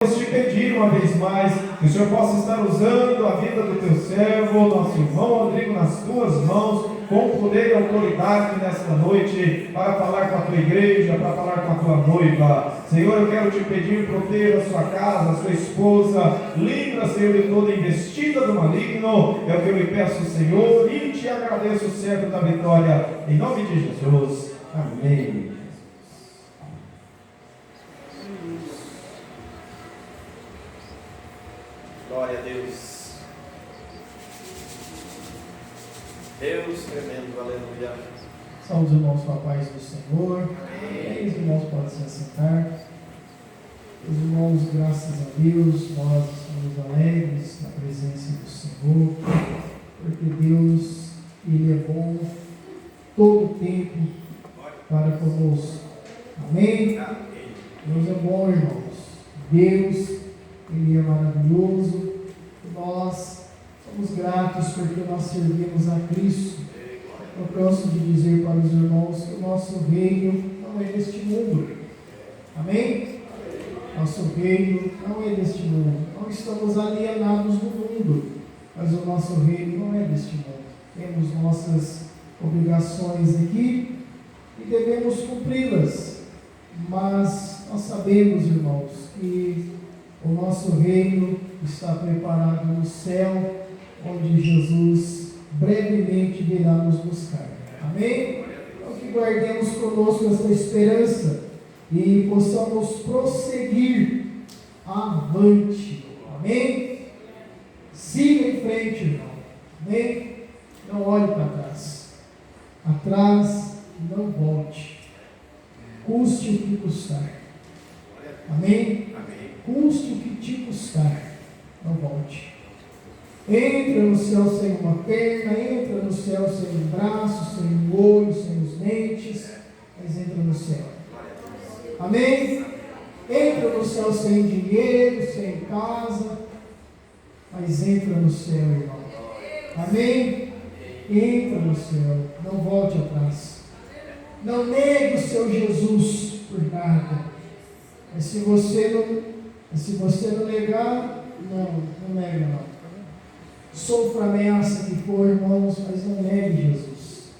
Te pedir uma vez mais que o Senhor possa estar usando a vida do teu servo, nosso irmão Rodrigo, nas tuas mãos, com poder e autoridade nesta noite, para falar com a tua igreja, para falar com a tua noiva. Senhor, eu quero te pedir, proteja a sua casa, a sua esposa, livra, Senhor, de toda investida do maligno. É o que eu lhe peço, Senhor, e te agradeço, servo da vitória, em nome de Jesus. Amém. Glória a Deus. Deus tremendo, aleluia. Saúde os irmãos com a paz do Senhor. Amém. Os irmãos podem se assentar. Os irmãos, graças a Deus, nós estamos alegres na presença do Senhor, porque Deus, Ele é bom todo o tempo para conosco. Amém? Deus é bom, irmãos. Deus, Ele é maravilhoso. Nós somos gratos porque nós servimos a Cristo. Eu canso de dizer para os irmãos que o nosso reino não é deste mundo. Amém? Nosso reino não é deste mundo. Não estamos alienados do mundo, mas o nosso reino não é deste mundo. Temos nossas obrigações aqui e devemos cumpri-las. Mas nós sabemos, irmãos, que o nosso reino está preparado no céu, onde Jesus brevemente virá nos buscar. Amém? Então que guardemos conosco essa esperança e possamos prosseguir avante. Amém? Siga em frente, irmão. Amém? Não olhe para trás. Atrás, não volte. Custe o que custar. Amém? Custe o que te custar, não volte. Entra no céu sem uma perna, entra no céu sem um braço, sem um olho, sem os dentes, mas entra no céu. Amém? Entra no céu sem dinheiro, sem casa, mas entra no céu, irmão. Amém? Entra no céu, não volte atrás. Não negue o seu Jesus por nada. Mas se você não negar, não nega não. Sofra a ameaça que for, irmãos, mas não negue Jesus.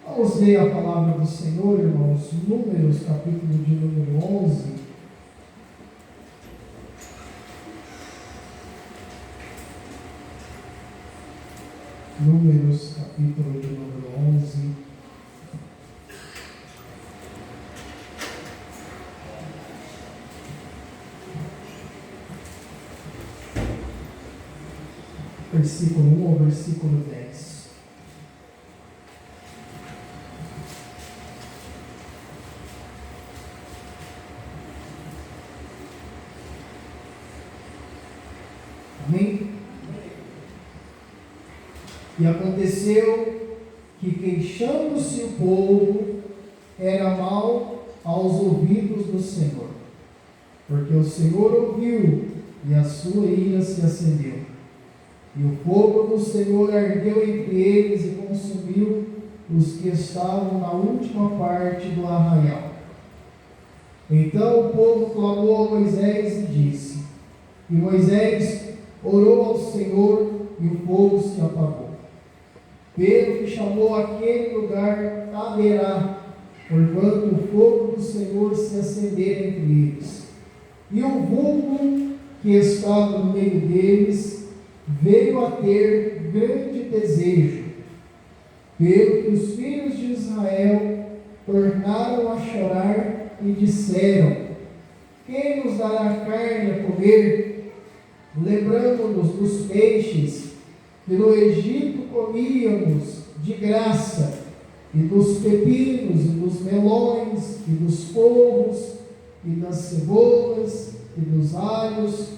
Vamos ler a palavra do Senhor, irmãos, Números, capítulo de número 11. Números, capítulo de número 11. Versículo 1 ao versículo 10. Amém? E aconteceu que, queixando-se o povo, era mal aos ouvidos do Senhor, porque o Senhor ouviu e a sua ira se acendeu. E o fogo do Senhor ardeu entre eles e consumiu os que estavam na última parte do arraial. Então o povo clamou a Moisés e disse, e Moisés orou ao Senhor e o fogo se apagou. Pedro chamou aquele lugar Taberá, porquanto o fogo do Senhor se acendera entre eles. E o vulgo que estava no meio deles veio a ter grande desejo, pelo que os filhos de Israel tornaram a chorar e disseram, quem nos dará carne a comer? Lembrando-nos dos peixes que no Egito comíamos de graça, e dos pepinos, e dos melões, e dos porros, e das cebolas, e dos alhos,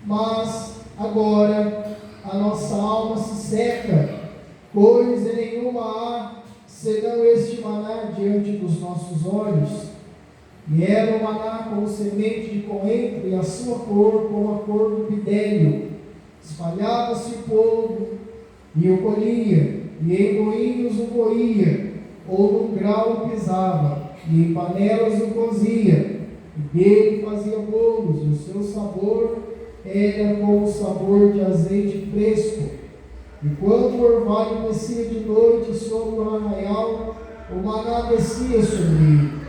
mas agora a nossa alma se seca, coisa nenhuma há, senão este maná diante dos nossos olhos. E era o maná como semente de coentro, e a sua cor como a cor do bidélio. Espalhava-se o povo, e o colhia, e em moinhos o moía, ou num grau o pisava, e em panelas o cozia, e E ele fazia bolos, e o seu sabor era como o sabor de azeite fresco. E quando o orvalho descia de noite sobre o arraial, o maná descia sobre ele.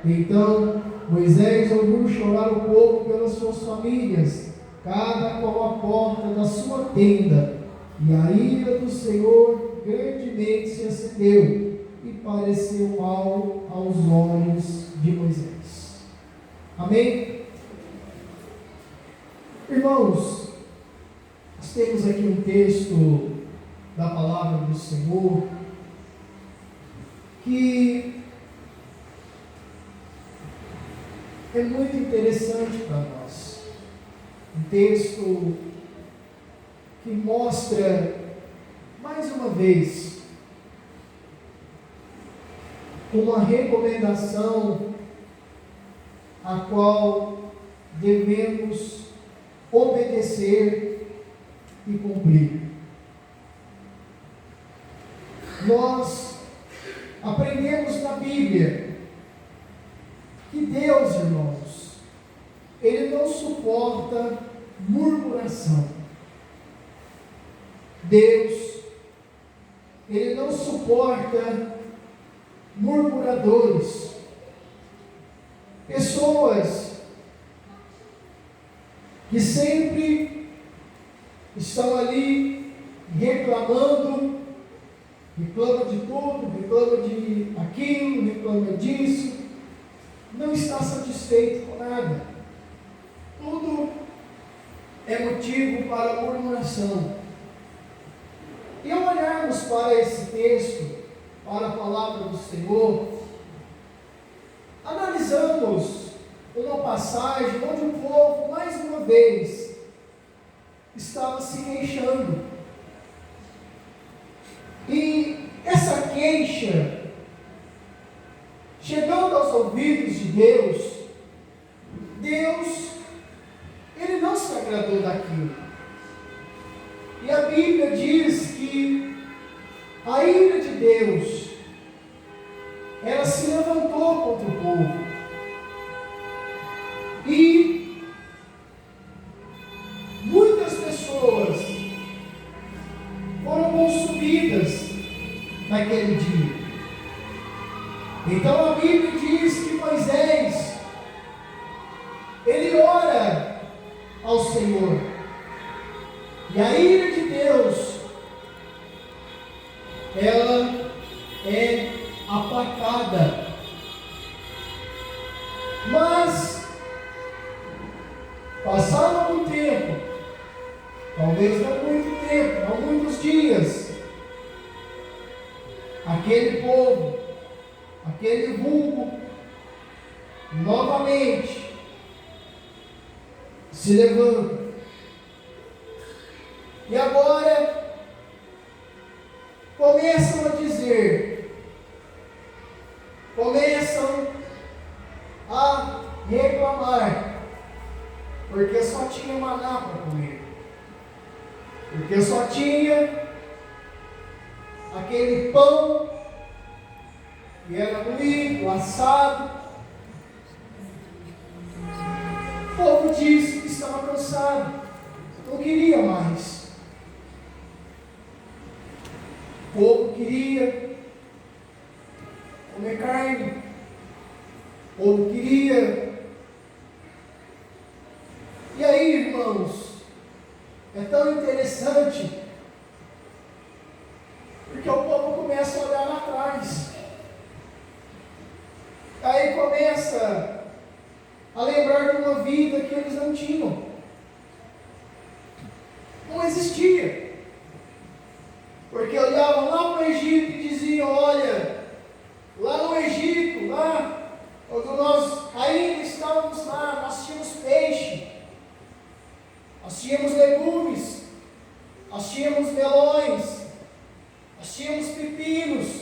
Então Moisés ouviu chorar o povo pelas suas famílias, cada qual à porta da sua tenda, e a ira do Senhor grandemente se acendeu, e pareceu mal aos olhos de Moisés. Amém? Irmãos, nós temos aqui um texto da palavra do Senhor que é muito interessante para nós. Um texto que mostra, mais uma vez, uma recomendação a qual devemos obedecer e cumprir. Nós aprendemos na Bíblia que Deus, irmãos, Ele não suporta murmuração. Deus, Ele não suporta murmuradores, pessoas que sempre estão ali reclamando, reclama de tudo, reclama de aquilo, reclama disso, não está satisfeito com nada. Tudo é motivo para murmuração. E ao olharmos para esse texto, para a palavra do Senhor, analisamos uma passagem onde o povo, mais uma vez, estava se queixando. E essa queixa, chegando aos ouvidos de Deus, Ele não se agradou daquilo. E a Bíblia diz que a ira de Deus, ela se levantou contra o povo. E muitas pessoas foram consumidas naquele dia. Então a Bíblia diz que Moisés, ele ora ao Senhor, e a ira de Deus, ela é aplacada. Mas passado algum tempo, talvez não muito tempo, não muitos dias, aquele povo, aquele vulgo, novamente se levanta. E agora começam a dizer, começam a reclamar, porque só tinha maná para comer, porque só tinha aquele pão que era moído, assado. O povo disse que estava cansado, não queria mais. O povo queria comer carne, o povo queria. E aí, irmãos, é tão interessante, porque o povo começa a olhar lá atrás. Aí começa a lembrar de uma vida que eles não tinham. Não existia. Porque olhavam lá para o Egito e diziam, olha, lá no Egito, lá, quando nós ainda estávamos lá, nós tínhamos peixe, nós tínhamos legumes, nós tínhamos melões, nós tínhamos pepinos,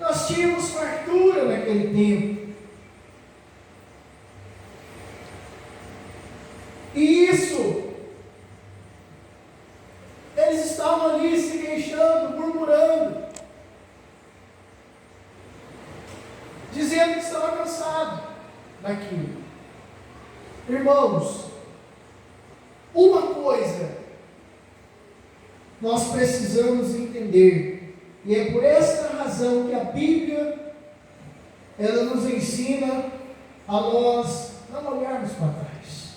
nós tínhamos fartura naquele tempo. E isso, eles estavam ali se queixando, murmurando, dizendo que estava cansado. naquilo. Irmãos, uma coisa nós precisamos entender, e é por esta razão que a Bíblia ela nos ensina a nós não olharmos para trás.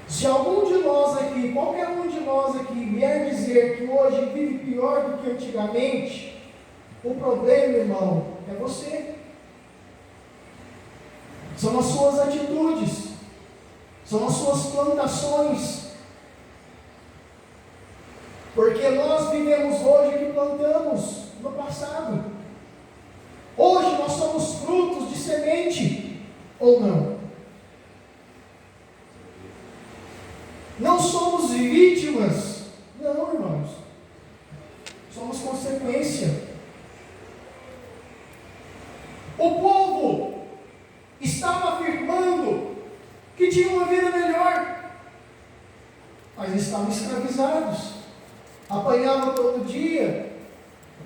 Se algum de nós aqui, qualquer um de nós aqui, vier dizer que hoje vive pior do que antigamente, o problema, irmão, é você. São as suas atitudes, são as suas plantações. Porque nós vivemos hoje o que plantamos no passado. Hoje nós somos frutos de semente, ou não? Não somos vítimas, não, irmãos. Somos consequência. O povo estava afirmando que tinha uma vida melhor, mas estavam escravizados. Apanhava todo dia,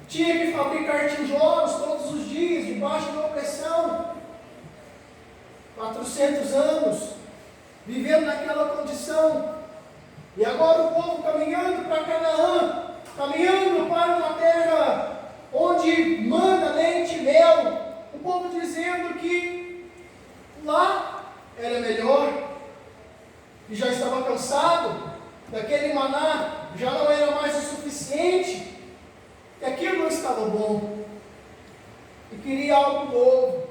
tinha que fabricar tijolos todos os dias, debaixo de opressão. 400 anos, vivendo naquela condição. E agora o povo caminhando para Canaã, caminhando para uma terra onde manda leite e mel. O povo dizendo que lá era melhor, e já estava cansado daquele maná, já não era mais o suficiente, que aquilo não estava bom, e queria algo novo.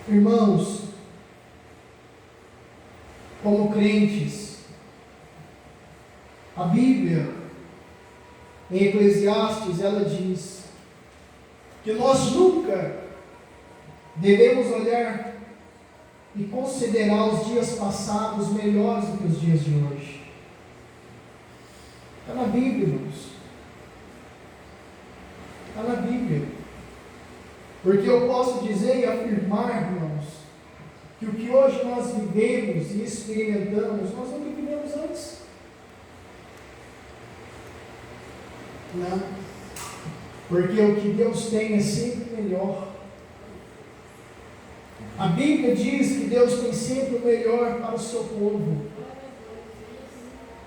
Irmãos, como crentes, a Bíblia, em Eclesiastes, ela diz que nós nunca devemos olhar e considerar os dias passados melhores do que os dias de hoje. Está na Bíblia, irmãos. Está na Bíblia. Porque eu posso dizer e afirmar, irmãos, que o que hoje nós vivemos e experimentamos, nós nunca vivemos antes. Não. Porque o que Deus tem é sempre melhor. A Bíblia diz que Deus tem sempre o melhor para o seu povo.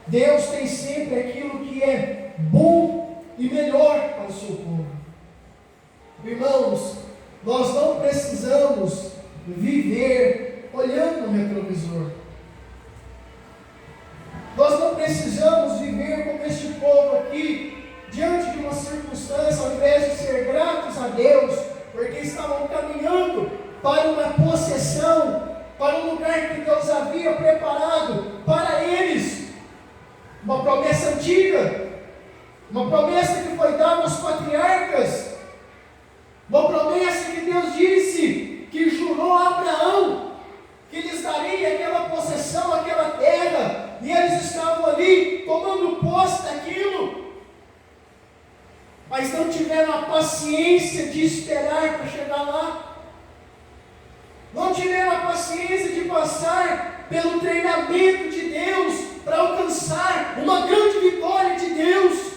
Deus tem sempre aquilo que é bom e melhor para o seu povo. Irmãos, nós não precisamos viver olhando no retrovisor. Nós não precisamos viver como este povo aqui, diante de uma circunstância, ao invés de ser gratos a Deus, porque estavam caminhando para uma possessão, para um lugar que Deus havia preparado para eles, uma promessa antiga, uma promessa que foi dada aos patriarcas, uma promessa que Deus disse, que jurou a Abraão, que lhes daria aquela possessão, aquela terra, e eles estavam ali tomando posse daquilo, mas não tiveram a paciência de esperar para chegar lá. Não tiveram a paciência de passar pelo treinamento de Deus para alcançar uma grande vitória de Deus.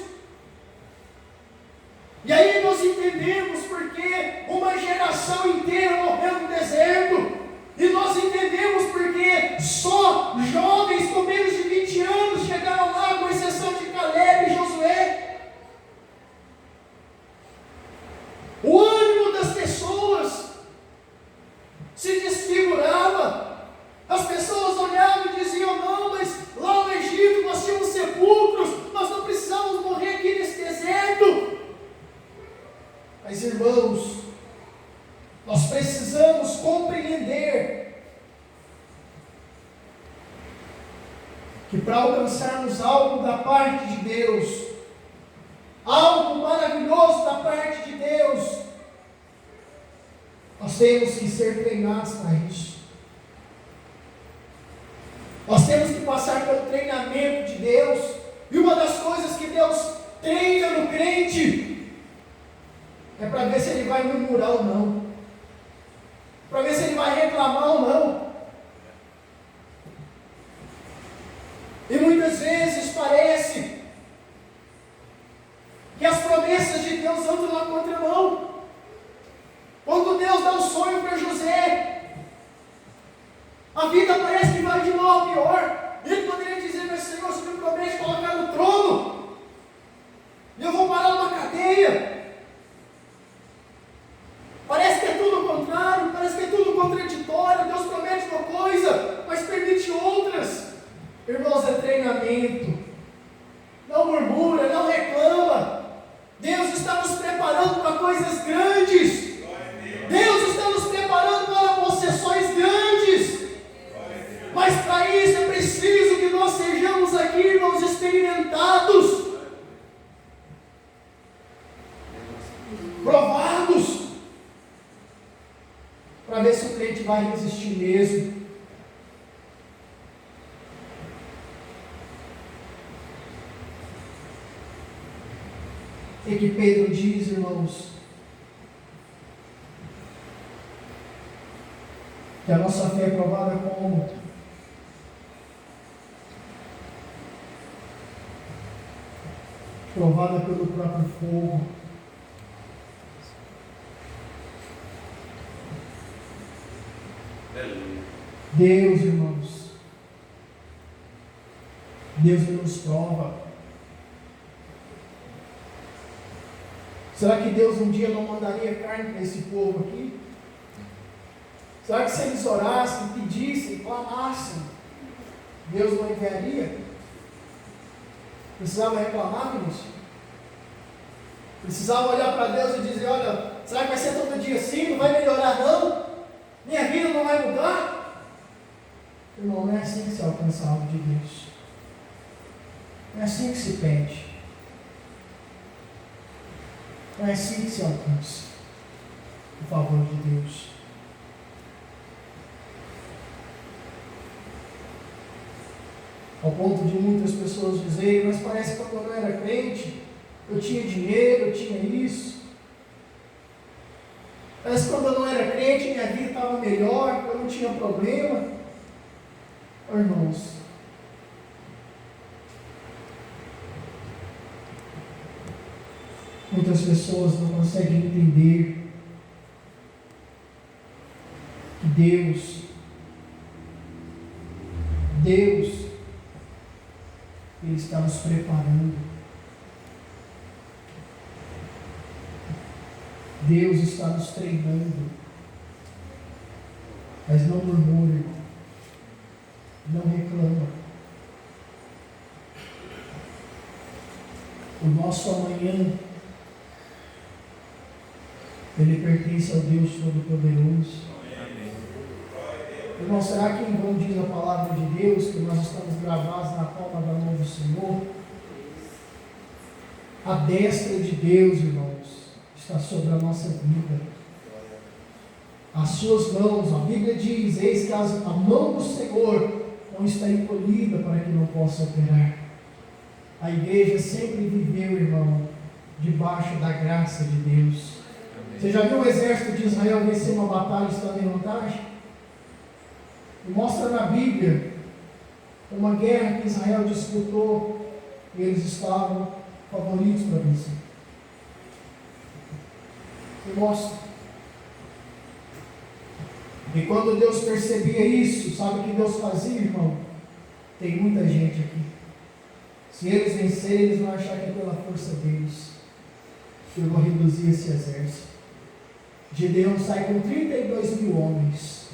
E aí nós entendemos porque uma geração inteira morreu no deserto. E nós entendemos porque só jovens com menos de 20 anos chegaram lá, com exceção de Caleb e Josué. O ânimo das pessoas se desfigurava. As pessoas olhavam e diziam: não, mas lá no Egito nós tínhamos sepulcros, nós não precisamos morrer aqui nesse deserto. Mas irmãos, nós precisamos compreender que para alcançarmos algo da parte de Deus, algo maravilhoso da parte de Deus, nós temos que ser treinados para isso. Nós temos que passar pelo treinamento de Deus. E uma das coisas que Deus treina no crente é para ver se ele vai murmurar ou não, para ver se ele vai reclamar ou não. E muitas vezes parece que as promessas de Deus andam na contramão. A vida parece que vai de mal a pior. Ele poderia dizer, meu Senhor, se me promete colocar no trono, e eu vou parar numa cadeia. Parece que é tudo o contrário, parece que é tudo contraditório. Deus promete uma coisa, mas permite outras. Irmãos, é treinamento. Não murmura, não reclama. Deus está nos preparando para coisas grandes. Deus está nos preparando para possessões grandes. Mas para isso é preciso que nós sejamos aqui, irmãos, experimentados, provados, para ver se o crente vai resistir mesmo. E que Pedro diz, irmãos, que a nossa fé é provada como? Provada pelo próprio fogo. Deus, irmãos, Deus nos prova. Será que Deus um dia não mandaria carne para esse povo aqui? Será que se eles orassem, pedissem, clamassem, Deus não enviaria? Precisava reclamar, irmãos? Precisava olhar para Deus e dizer, olha, será que vai ser todo dia assim? Não vai melhorar não? Minha vida não vai mudar? Irmão, não é assim que se alcança algo de Deus. Não é assim que se pede. Não é assim que se alcança o favor de Deus. Ao ponto de muitas pessoas dizerem, mas parece que quando eu não era crente, eu tinha dinheiro, eu tinha isso. Parece que quando eu não era crente, minha vida estava melhor, eu não tinha problema. Oh, irmãos, muitas pessoas não conseguem entender que Deus, Ele está nos preparando. Deus está nos treinando. Mas não murmure, não reclama. O nosso amanhã, ele pertence ao Deus Todo-Poderoso. Irmão, será que em vão diz a palavra de Deus que nós estamos gravados na palma da mão do Senhor? A destra de Deus, irmãos, está sobre a nossa vida. As suas mãos, a Bíblia diz, eis que a mão do Senhor não está encolhida para que não possa operar. A igreja sempre viveu, irmão, debaixo da graça de Deus. Você já viu o exército de Israel vencer uma batalha estando em vantagem? E mostra na Bíblia uma guerra que Israel disputou e eles estavam favoritos para vencer. E mostra. E quando Deus percebia isso, sabe o que Deus fazia, irmão? Tem muita gente aqui. Se eles vencerem, eles vão achar que é pela força deles. Eu vou reduzir esse exército. Gideão sai com 32 mil homens.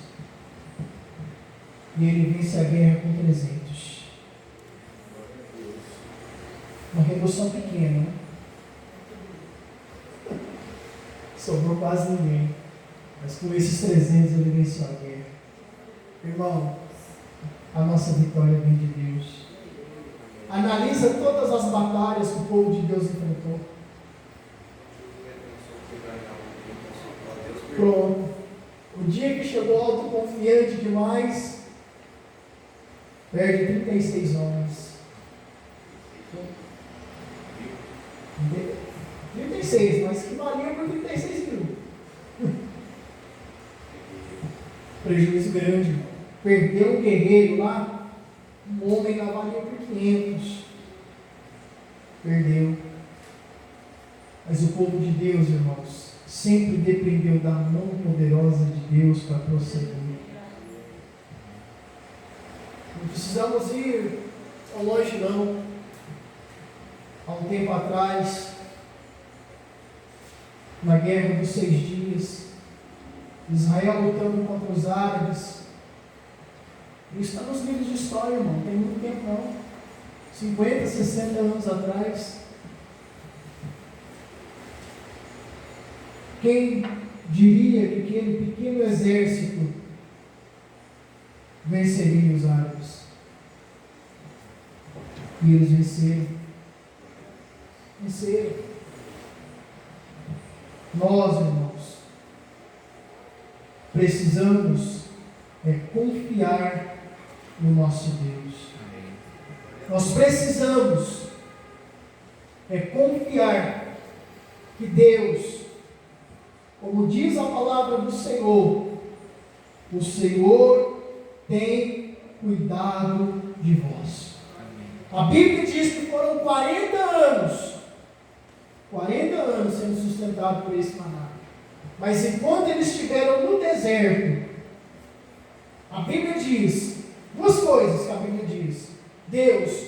E ele vence a guerra com 300. Uma redução pequena, né? Sobrou quase ninguém. Mas com esses 300 ele venceu a guerra. Irmão, a nossa vitória vem de Deus. Analisa todas as batalhas que o povo de Deus enfrentou. Pronto. O dia que chegou autoconfiante demais, perde 36 homens. 36, mas que valia por 36 mil. Prejuízo grande, irmão. Perdeu um guerreiro lá, um homem lá valia por 500. Perdeu. Mas o povo de Deus, irmãos, sempre dependeu da mão poderosa de Deus para prosseguir. Não precisamos ir tão longe não. Há um tempo atrás, na guerra dos 6 dias, Israel lutando contra os árabes. Isso está nos livros de história, irmão, não tem muito tempo não. 50, 60 anos atrás. Quem diria que aquele pequeno exército venceria os árabes? E eles venceram. Venceram. Nós, irmãos, precisamos confiar no nosso Deus. Nós precisamos confiar que Deus, como diz a palavra do Senhor, o Senhor tem cuidado de vós. A Bíblia diz que foram 40 anos sendo sustentados por esse maná. Mas enquanto eles estiveram no deserto, a Bíblia diz, duas coisas que a Bíblia diz. Deus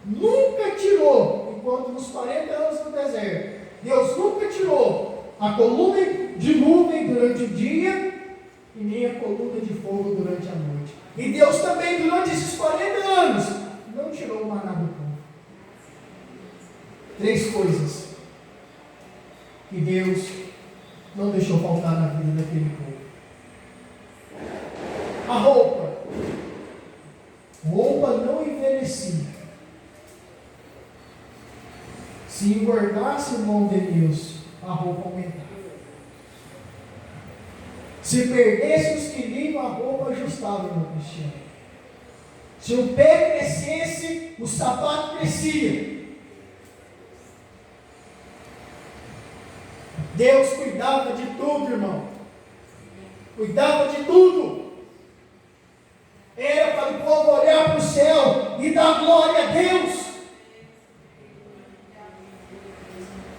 nunca tirou, enquanto nos 40 anos no deserto, Deus nunca tirou a coluna de nuvem durante o dia e nem a coluna de fogo durante a noite. E Deus também, durante esses 40 anos, não tirou o maná do povo. 3 coisas que Deus não deixou faltar na vida daquele povo. A roupa não envelhecia. Se engordasse o irmão de Deus, a roupa aumentava. Se perdesse os quilinhos, a roupa ajustava, meu cristiano. Se o pé crescesse, o sapato crescia. Deus cuidava de tudo, irmão. Cuidava de tudo. Era para o povo olhar para o céu e dar glória a Deus.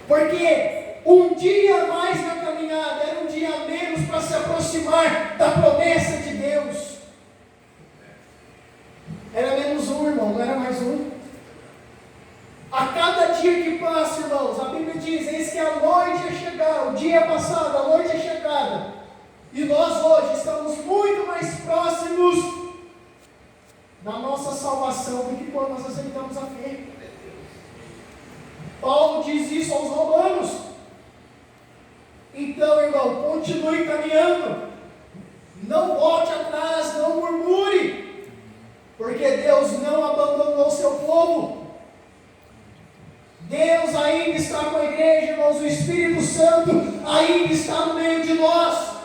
Porque um dia a mais na caminhada era um dia a menos para se aproximar da promessa de Deus. Era menos um, irmão, não era mais um. A cada dia que passa, irmãos, a Bíblia diz, eis que a noite é chegada, o dia é passado, a noite é chegada. E nós hoje estamos muito mais próximos da nossa salvação do que quando nós aceitamos a fé. Paulo diz isso aos romanos. Então, irmão, continue caminhando. Não volte atrás, não murmure. Porque Deus não abandonou o seu povo. Deus ainda está com a igreja, irmãos. O Espírito Santo ainda está no meio de nós.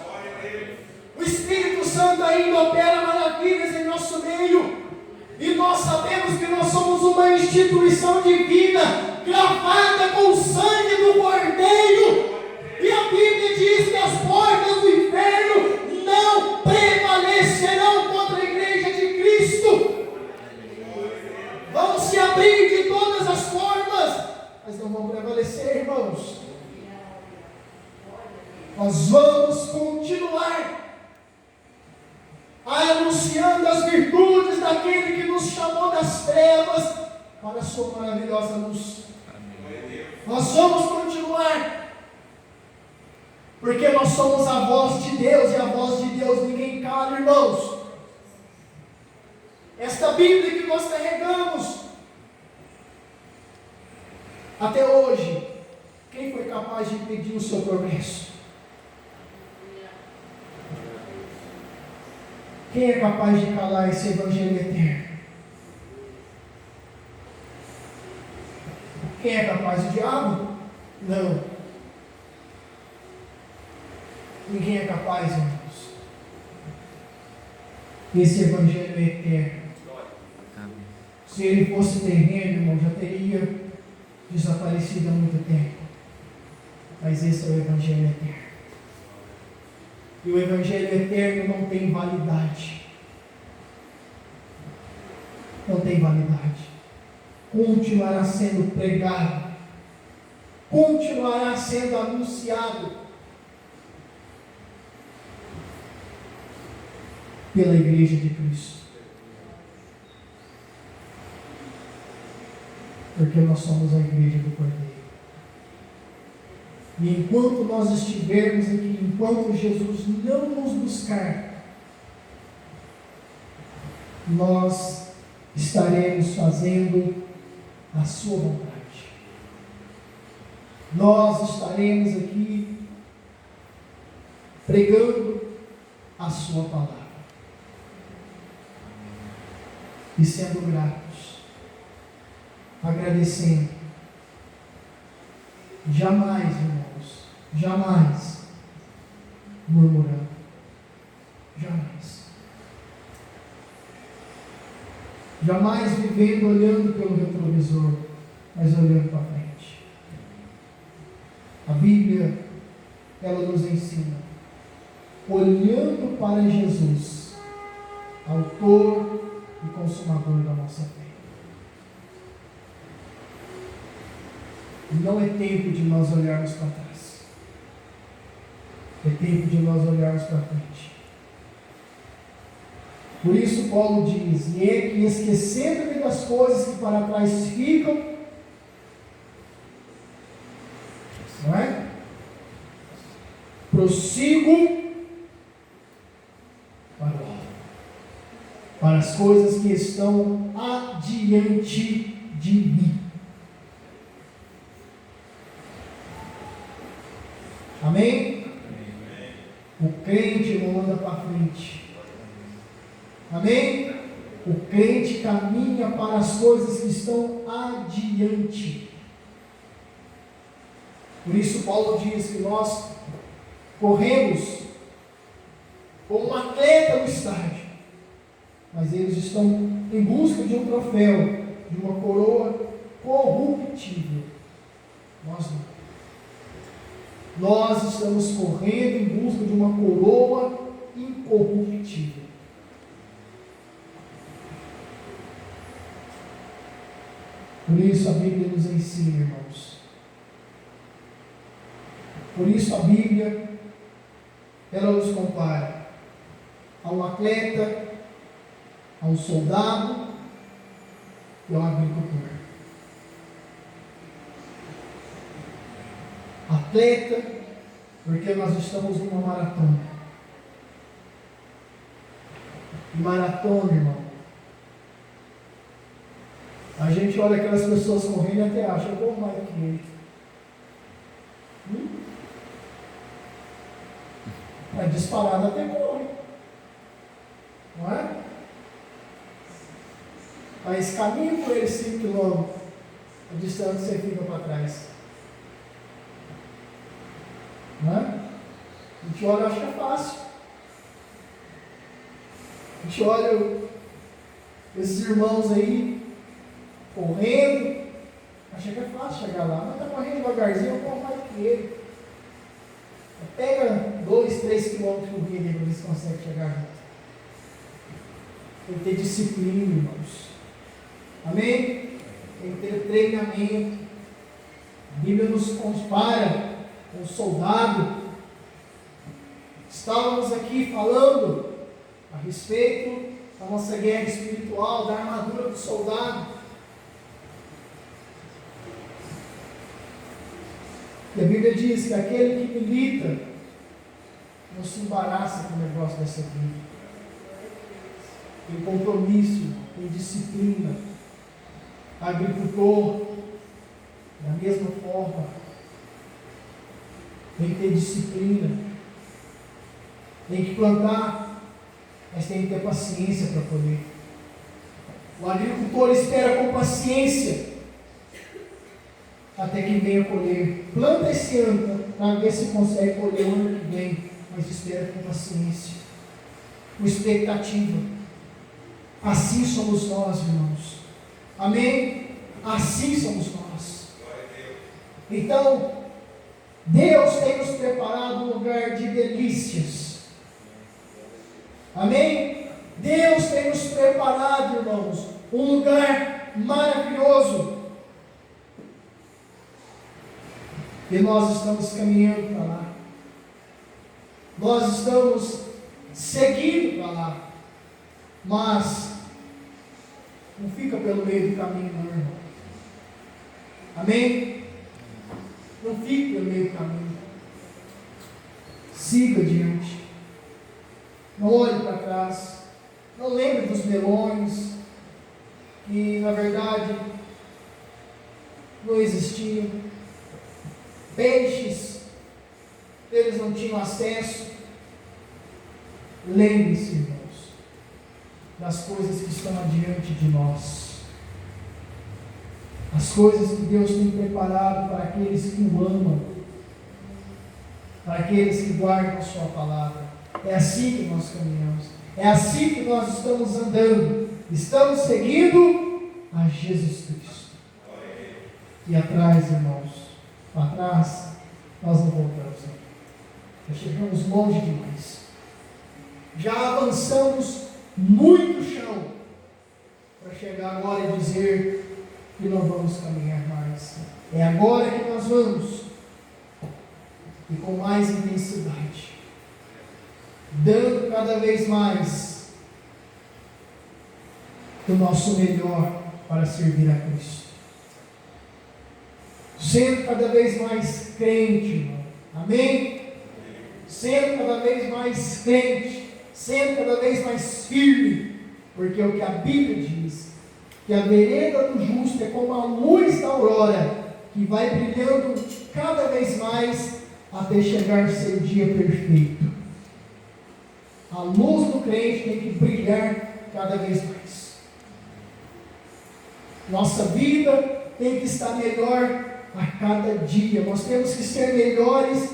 O Espírito Santo ainda opera maravilhas em nosso meio. E nós sabemos que nós somos uma instituição divina, gravada com o sangue do Cordeiro. E a Bíblia diz que as portas do inferno não prevalecerão contra a igreja de Cristo. Vão se abrir de todas as formas, mas não vão prevalecer, irmãos. Nós vamos continuar anunciando as virtudes daquele que nos chamou das trevas para a sua maravilhosa luz. Nós vamos continuar, porque nós somos a voz de Deus, e a voz de Deus ninguém cala, irmãos. Esta Bíblia que nós carregamos, até hoje, quem foi capaz de impedir o seu progresso? Quem é capaz de calar esse evangelho eterno? Quem é capaz? O diabo? Não. Ninguém é capaz, irmãos. Esse evangelho é eterno. Se ele fosse terreno, irmão, já teria desaparecido há muito tempo. Mas esse é o evangelho eterno. E o evangelho eterno não tem validade. Não tem validade. Continuará sendo pregado. Continuará sendo anunciado pela igreja de Cristo. porque nós somos a igreja do Cordeiro. E enquanto nós estivermos aqui, enquanto Jesus não nos buscar, nós estaremos fazendo a sua vontade. Nós estaremos aqui pregando a sua palavra e sendo gratos, agradecendo. Jamais, irmãos, jamais murmurando, jamais. Jamais vivendo olhando pelo retrovisor, mas olhando para frente. A Bíblia, ela nos ensina, olhando para Jesus, autor e consumador da nossa fé. Não é tempo de nós olharmos para trás. É tempo de nós olharmos para frente. Por isso Paulo diz, e é que esquecendo-me das coisas que para trás ficam, não é? Prossigo para o alto, para as coisas que estão adiante de mim. Amém? O crente não anda para frente. Amém? O crente caminha para as coisas que estão adiante. Por isso Paulo diz que nós corremos como um atleta no estádio, mas eles estão em busca de um troféu, de uma coroa corruptível. Nós não. Nós estamos correndo em busca de uma coroa incorruptível. Por isso a Bíblia nos ensina, irmãos. Por isso a Bíblia, ela nos compara a um atleta, a um soldado e a um agricultor. Atleta, porque nós estamos numa maratona. E maratona, irmão, a gente olha aquelas pessoas correndo e até acha, eu corro mais que ele. Mas disparado até corre. Não é? Mas caminho por ele 5 km, a distância você fica para trás. Não é? A gente olha e acha que é fácil. A gente olha esses irmãos aí correndo, acha que é fácil chegar lá, mas está correndo devagarzinho, eu corro mais que ele. Pega 2, 3 quilômetros por dia para ver se consegue chegar junto. Tem que ter disciplina, irmãos. Amém? Tem que ter treinamento. A Bíblia nos compara com um soldado. Estávamos aqui falando a respeito da nossa guerra espiritual, da armadura do soldado. E a Bíblia diz que aquele que milita não se embaraça com o negócio dessa vida. Tem compromisso, tem disciplina. Agricultor, da mesma forma, tem que ter disciplina. Tem que plantar, mas tem que ter paciência para colher. O agricultor espera com paciência até que venha colher. Planta esse ano para ver se consegue colher o ano que vem, mas espera com paciência, com expectativa. Assim somos nós, irmãos. Amém? Assim somos nós. Então, Deus tem nos preparado um lugar de delícias. Amém? Deus tem nos preparado, irmãos, um lugar maravilhoso. E nós estamos caminhando para lá. Nós estamos seguindo para lá. Mas não fica pelo meio do caminho, não, irmão. Amém? Não fique pelo meio do caminho. Siga adiante. Não olhe para trás. Não lembre dos melões que, na verdade, não existiam. Peixes, eles não tinham acesso. Lembre-se, irmãos, das coisas que estão adiante de nós. As coisas que Deus tem preparado para aqueles que o amam, para aqueles que guardam a sua palavra. É assim que nós caminhamos. É assim que nós estamos andando. Estamos seguindo a Jesus Cristo. E atrás, irmãos, para trás, nós não voltamos. Já chegamos longe demais. Já avançamos muito chão para chegar agora e dizer que não vamos caminhar mais. É agora que nós vamos, e com mais intensidade, dando cada vez mais o nosso melhor para servir a Cristo, sendo cada vez mais crente, irmão. Amém? Sendo cada vez mais crente, sendo cada vez mais firme, porque é o que a Bíblia diz, que a vereda do justo é como a luz da aurora, que vai brilhando cada vez mais até chegar a ser o dia perfeito. A luz do crente tem que brilhar cada vez mais. Nossa vida tem que estar melhor a cada dia. Nós temos que ser melhores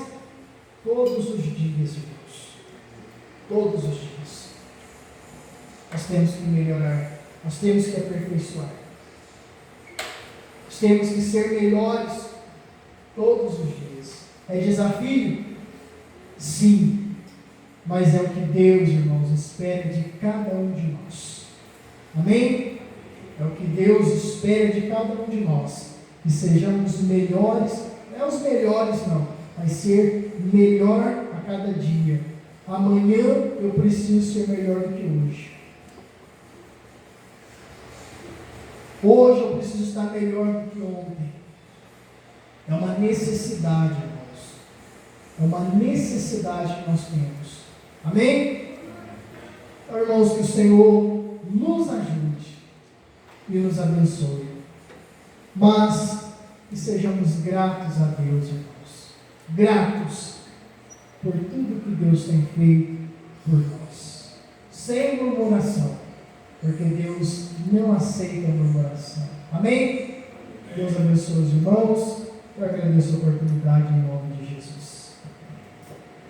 todos os dias, irmãos. Todos os dias. Nós temos que melhorar. Nós temos que aperfeiçoar. Nós temos que ser melhores todos os dias. É desafio? Sim. Mas é o que Deus, irmãos, espera de cada um de nós. Amém? É o que Deus espera de cada um de nós. Que sejamos melhores. Não é os melhores, não. Mas ser melhor a cada dia. Amanhã eu preciso ser melhor do que hoje. Hoje eu preciso estar melhor do que ontem. É uma necessidade, irmãos. É uma necessidade que nós temos. Amém? Então, irmãos, que o Senhor nos ajude e nos abençoe. Mas que sejamos gratos a Deus, irmãos. Gratos por tudo que Deus tem feito por nós. Sem murmuração. Porque Deus não aceita murmuração. Amém? Deus abençoe os irmãos. Eu agradeço a oportunidade em nome de Jesus.